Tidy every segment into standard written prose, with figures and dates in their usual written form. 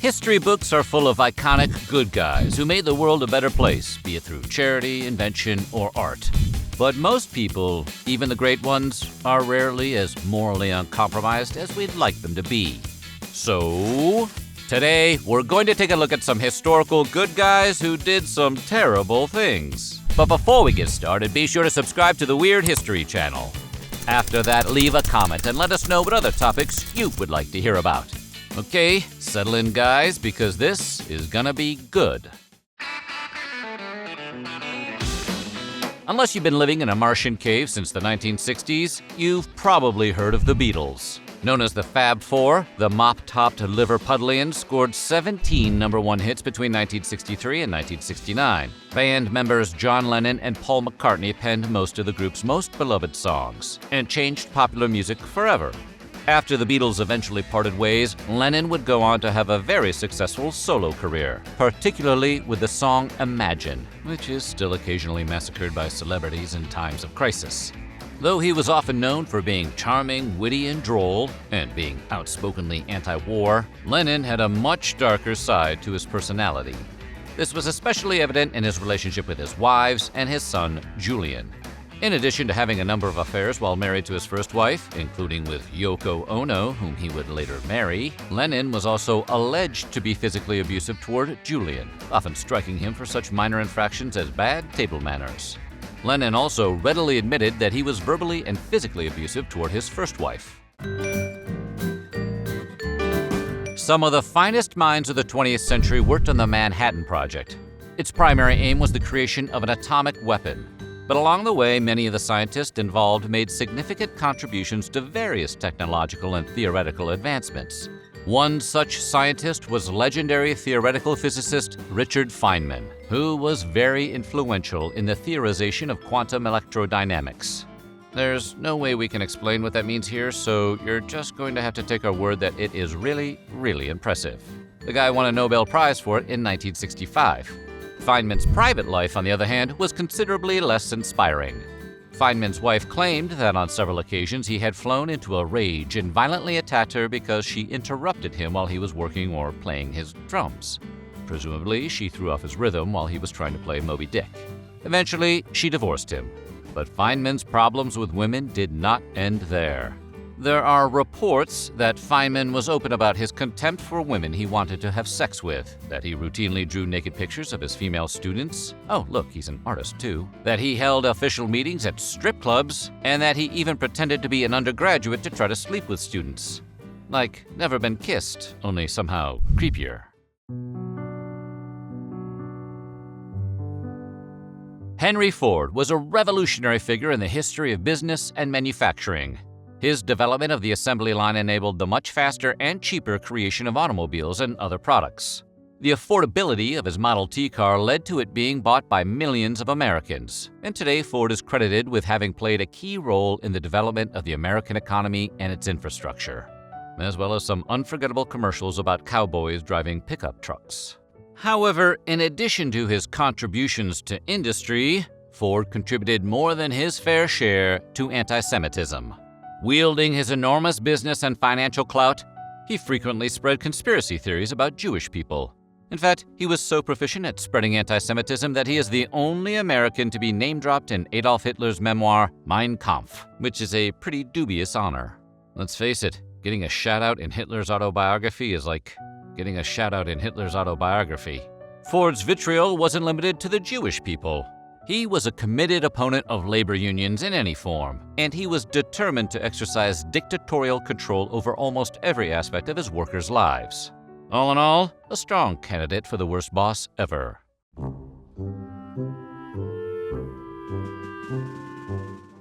History books are full of iconic good guys who made the world a better place, be it through charity, invention, or art. But most people, even the great ones, are rarely as morally uncompromised as we'd like them to be. So, today we're going to take a look at some historical good guys who did some terrible things. But before we get started, be sure to subscribe to the Weird History channel. After that, leave a comment and let us know what other topics you would like to hear about. Okay, settle in guys, because this is gonna be good. Unless you've been living in a Martian cave since the 1960s, you've probably heard of the Beatles. Known as the Fab Four, the mop-topped Liverpudlians scored 17 #1 hits between 1963 and 1969. Band members John Lennon and Paul McCartney penned most of the group's most beloved songs and changed popular music forever. After the Beatles eventually parted ways, Lennon would go on to have a very successful solo career, particularly with the song Imagine, which is still occasionally massacred by celebrities in times of crisis. Though he was often known for being charming, witty, and droll, and being outspokenly anti-war, Lennon had a much darker side to his personality. This was especially evident in his relationship with his wives and his son, Julian. In addition to having a number of affairs while married to his first wife, including with Yoko Ono, whom he would later marry, Lennon was also alleged to be physically abusive toward Julian, often striking him for such minor infractions as bad table manners. Lennon also readily admitted that he was verbally and physically abusive toward his first wife. Some of the finest minds of the 20th century worked on the Manhattan Project. Its primary aim was the creation of an atomic weapon. But along the way, many of the scientists involved made significant contributions to various technological and theoretical advancements. One such scientist was legendary theoretical physicist Richard Feynman, who was very influential in the theorization of quantum electrodynamics. There's no way we can explain what that means here, so you're just going to have to take our word that it is really, really impressive. The guy won a Nobel Prize for it in 1965. Feynman's private life, on the other hand, was considerably less inspiring. Feynman's wife claimed that on several occasions he had flown into a rage and violently attacked her because she interrupted him while he was working or playing his drums. Presumably, she threw off his rhythm while he was trying to play Moby Dick. Eventually, she divorced him. But Feynman's problems with women did not end there. There are reports that Feynman was open about his contempt for women he wanted to have sex with, that he routinely drew naked pictures of his female students. Oh, look, he's an artist too. That he held official meetings at strip clubs, and that he even pretended to be an undergraduate to try to sleep with students. Like, never been kissed, only somehow creepier. Henry Ford was a revolutionary figure in the history of business and manufacturing. His development of the assembly line enabled the much faster and cheaper creation of automobiles and other products. The affordability of his Model T car led to it being bought by millions of Americans, and today Ford is credited with having played a key role in the development of the American economy and its infrastructure, as well as some unforgettable commercials about cowboys driving pickup trucks. However, in addition to his contributions to industry, Ford contributed more than his fair share to anti-Semitism. Wielding his enormous business and financial clout, he frequently spread conspiracy theories about Jewish people. In fact, he was so proficient at spreading anti-Semitism that he is the only American to be name-dropped in Adolf Hitler's memoir, Mein Kampf, which is a pretty dubious honor. Let's face it, getting a shout-out in Hitler's autobiography is like getting a shout-out in Hitler's autobiography. Ford's vitriol wasn't limited to the Jewish people. He was a committed opponent of labor unions in any form, and he was determined to exercise dictatorial control over almost every aspect of his workers' lives. All in all, a strong candidate for the worst boss ever.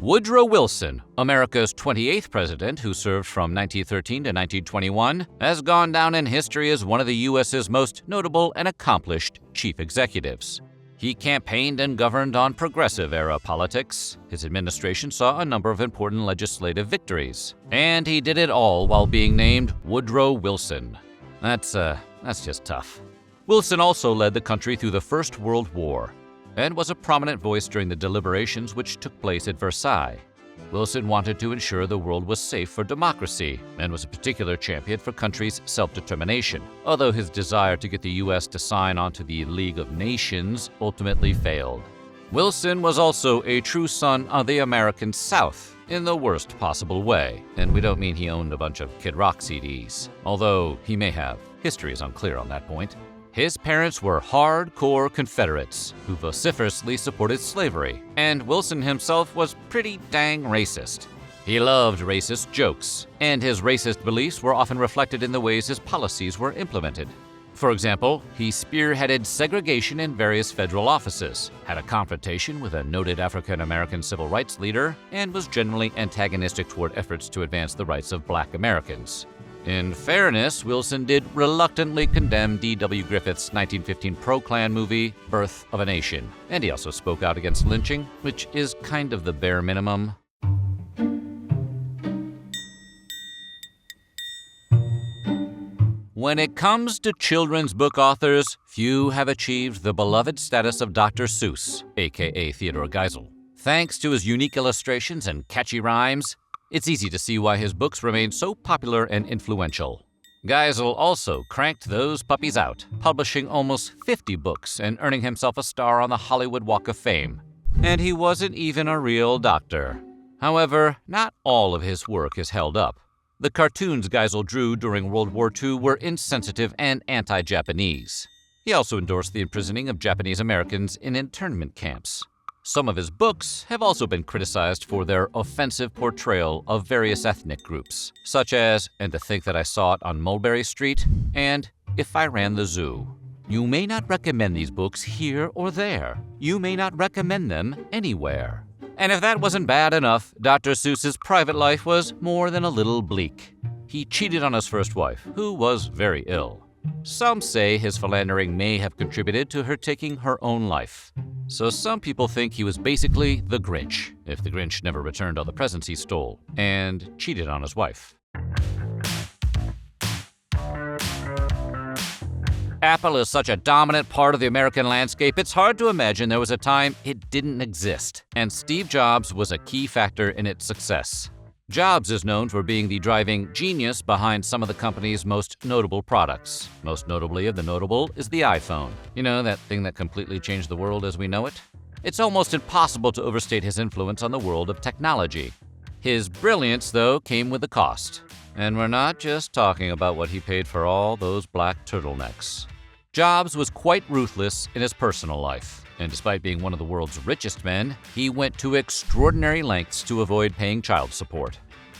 Woodrow Wilson, America's 28th president who served from 1913 to 1921, has gone down in history as one of the U.S.'s most notable and accomplished chief executives. He campaigned and governed on progressive-era politics. His administration saw a number of important legislative victories. And he did it all while being named Woodrow Wilson. That's just tough. Wilson also led the country through the First World War and was a prominent voice during the deliberations which took place at Versailles. Wilson wanted to ensure the world was safe for democracy and was a particular champion for countries' self-determination, although his desire to get the U.S. to sign onto the League of Nations ultimately failed. Wilson was also a true son of the American South, in the worst possible way, and we don't mean he owned a bunch of Kid Rock CDs, although he may have. History is unclear on that point. His parents were hardcore Confederates who vociferously supported slavery, and Wilson himself was pretty dang racist. He loved racist jokes, and his racist beliefs were often reflected in the ways his policies were implemented. For example, he spearheaded segregation in various federal offices, had a confrontation with a noted African-American civil rights leader, and was generally antagonistic toward efforts to advance the rights of Black Americans. In fairness, Wilson did reluctantly condemn D.W. Griffith's 1915 pro-Klan movie, Birth of a Nation, and he also spoke out against lynching, which is kind of the bare minimum. When it comes to children's book authors, few have achieved the beloved status of Dr. Seuss, aka Theodore Geisel. Thanks to his unique illustrations and catchy rhymes, it's easy to see why his books remain so popular and influential. Geisel also cranked those puppies out, publishing almost 50 books and earning himself a star on the Hollywood Walk of Fame. And he wasn't even a real doctor. However, not all of his work is held up. The cartoons Geisel drew during World War II were insensitive and anti-Japanese. He also endorsed the imprisoning of Japanese Americans in internment camps. Some of his books have also been criticized for their offensive portrayal of various ethnic groups, such as And to Think That I Saw It on Mulberry Street and If I Ran the Zoo. You may not recommend these books here or there. You may not recommend them anywhere. And if that wasn't bad enough, Dr. Seuss's private life was more than a little bleak. He cheated on his first wife, who was very ill. Some say his philandering may have contributed to her taking her own life. So some people think he was basically the Grinch, if the Grinch never returned all the presents he stole, and cheated on his wife. Apple is such a dominant part of the American landscape, it's hard to imagine there was a time it didn't exist, and Steve Jobs was a key factor in its success. Jobs is known for being the driving genius behind some of the company's most notable products. Most notably of the notable is the iPhone. You know, that thing that completely changed the world as we know it? It's almost impossible to overstate his influence on the world of technology. His brilliance, though, came with a cost. And we're not just talking about what he paid for all those black turtlenecks. Jobs was quite ruthless in his personal life, and despite being one of the world's richest men, he went to extraordinary lengths to avoid paying child support.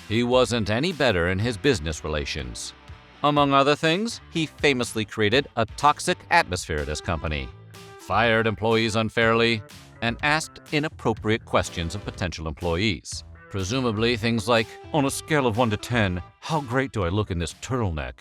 He wasn't any better in his business relations. Among other things, he famously created a toxic atmosphere at his company, fired employees unfairly, and asked inappropriate questions of potential employees. Presumably things like, on a scale of 1 to 10, how great do I look in this turtleneck?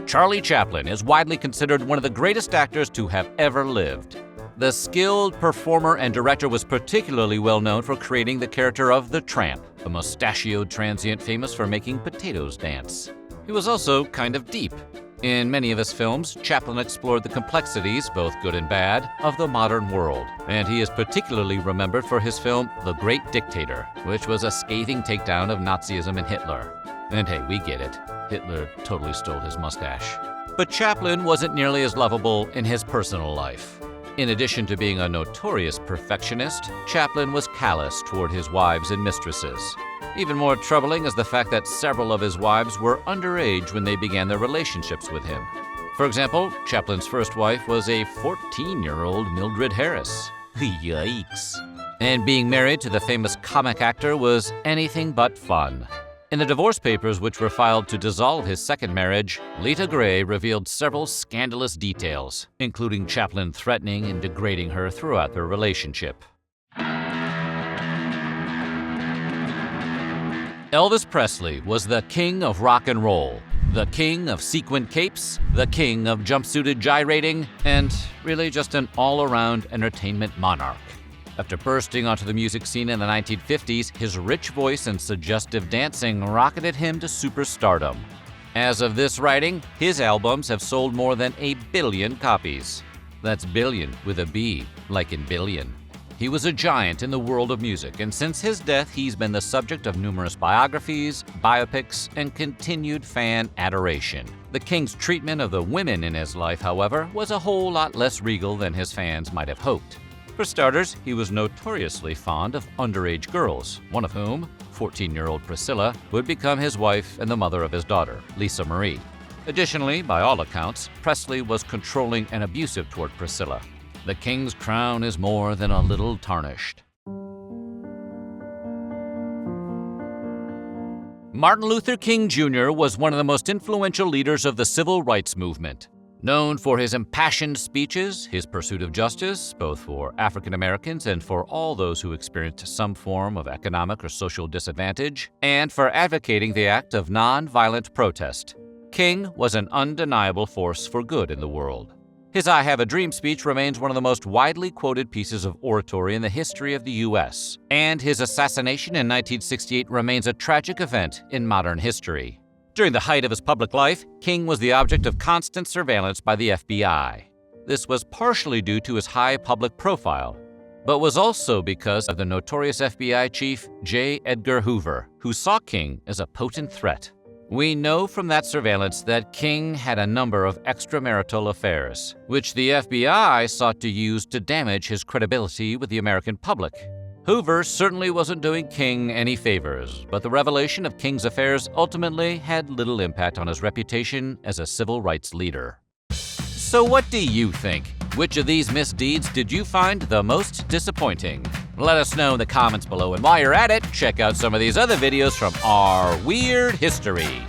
Charlie Chaplin is widely considered one of the greatest actors to have ever lived. The skilled performer and director was particularly well known for creating the character of the Tramp, a mustachioed transient famous for making potatoes dance. He was also kind of deep. In many of his films, Chaplin explored the complexities, both good and bad, of the modern world, and he is particularly remembered for his film The Great Dictator, which was a scathing takedown of Nazism and Hitler. And hey, we get it. Hitler totally stole his mustache. But Chaplin wasn't nearly as lovable in his personal life. In addition to being a notorious perfectionist, Chaplin was callous toward his wives and mistresses. Even more troubling is the fact that several of his wives were underage when they began their relationships with him. For example, Chaplin's first wife was a 14-year-old Mildred Harris. Yikes. And being married to the famous comic actor was anything but fun. In the divorce papers which were filed to dissolve his second marriage, Lita Gray revealed several scandalous details, including Chaplin threatening and degrading her throughout their relationship. Elvis Presley was the king of rock and roll, the king of sequined capes, the king of jumpsuited gyrating, and really just an all-around entertainment monarch. After bursting onto the music scene in the 1950s, his rich voice and suggestive dancing rocketed him to superstardom. As of this writing, his albums have sold more than 1 billion copies. That's billion with a B, like in billion. He was a giant in the world of music, and since his death, he's been the subject of numerous biographies, biopics, and continued fan adoration. The King's treatment of the women in his life, however, was a whole lot less regal than his fans might have hoped. For starters, he was notoriously fond of underage girls, one of whom, 14-year-old Priscilla, would become his wife and the mother of his daughter, Lisa Marie. Additionally, by all accounts, Presley was controlling and abusive toward Priscilla. The King's crown is more than a little tarnished. Martin Luther King Jr. was one of the most influential leaders of the civil rights movement. Known for his impassioned speeches, his pursuit of justice, both for African Americans and for all those who experienced some form of economic or social disadvantage, and for advocating the act of nonviolent protest, King was an undeniable force for good in the world. His I Have a Dream speech remains one of the most widely quoted pieces of oratory in the history of the U.S., and his assassination in 1968 remains a tragic event in modern history. During the height of his public life, King was the object of constant surveillance by the FBI. This was partially due to his high public profile, but was also because of the notorious FBI chief J. Edgar Hoover, who saw King as a potent threat. We know from that surveillance that King had a number of extramarital affairs, which the FBI sought to use to damage his credibility with the American public. Hoover certainly wasn't doing King any favors, but the revelation of King's affairs ultimately had little impact on his reputation as a civil rights leader. So what do you think? Which of these misdeeds did you find the most disappointing? Let us know in the comments below, and while you're at it, check out some of these other videos from our weird history.